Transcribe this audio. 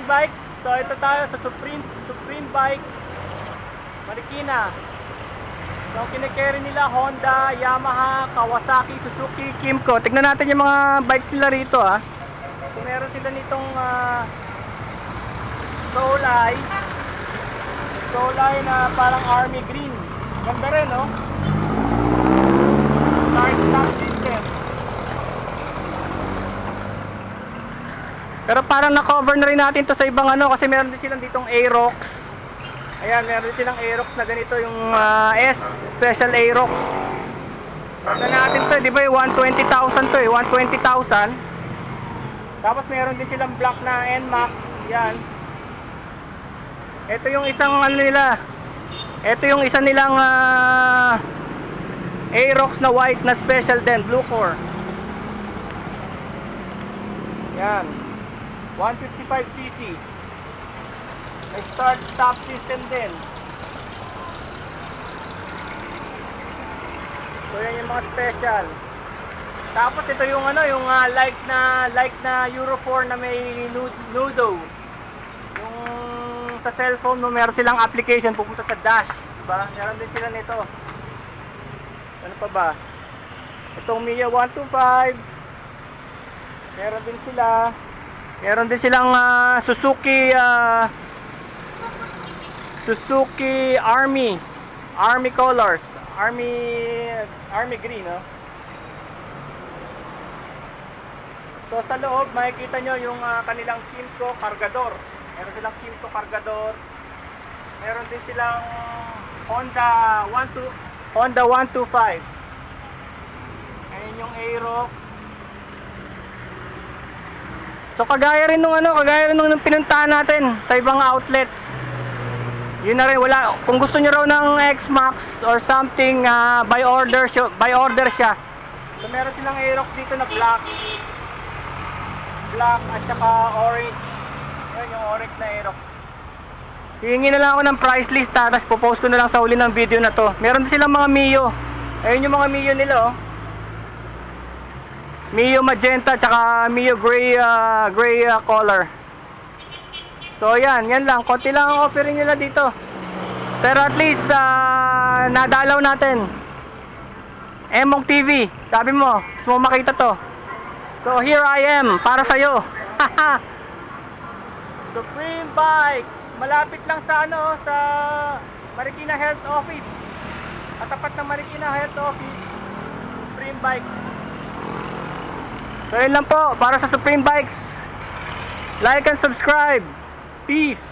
Supreme Bikes. So ito tayo sa Supreme Bike Marikina. So kinikerry nila Honda, Yamaha, Kawasaki, Suzuki, Kymco. Tignan natin yung mga bikes nila rito ha. So meron sila nitong Souleye na parang army green. Ganda rin no? Start-stop system. Pero parang na-cover na rin natin to sa ibang ano, kasi meron din silang ditong Aerox. Ayan, meron din silang Aerox na ganito, yung S Special Aerox. Ganda natin to, di ba yung 120,000 to eh, 120,000. Tapos meron din silang black na NMAX. Yan. Ito yung isang ano nila. Ito yung isa nilang Aerox na white na special din, blue core. Yan. 155cc. May start-stop system din. So yan yung mga special. Tapos ito yung ano, yung like na Euro 4 na may nudo. Yung sa cellphone mo meron silang application pupunta sa dash, diba? Meron din sila nito. Ano pa ba? Itong Mia 125. Meron din sila. Meron din silang Suzuki Army colors, Army green, no? So sa loob makikita nyo yung kanilang Kymco Cargador. Meron silang Kymco Cargador. Meron din silang Honda 125. Ayun yung Aerox. So kagaya rin nung pinuntahan natin sa ibang outlets. Yun na rin, wala, kung gusto niyo raw ng X-Max or something, by order siya. So meron silang Aerox dito na black at saka orange. Ayun yung orange na Aerox. Hihingi na lang ako ng price list tapos popost ko na lang sa uli ng video na to. Meron din silang mga Mio. Ayun yung mga Mio nila oh. Mio magenta tsaka Mio gray color. So yan lang, konti lang ang offering nila dito. Pero at least nadalaw natin. Emong TV, sabi mo, gusto mo makita to. So here I am para sa'yo. Supreme Bikes, malapit lang sa sa Marikina Health Office. Katapat ng Marikina Health Office, Supreme Bikes. So yun lang po para sa Supreme Bikes. Like and subscribe. Peace.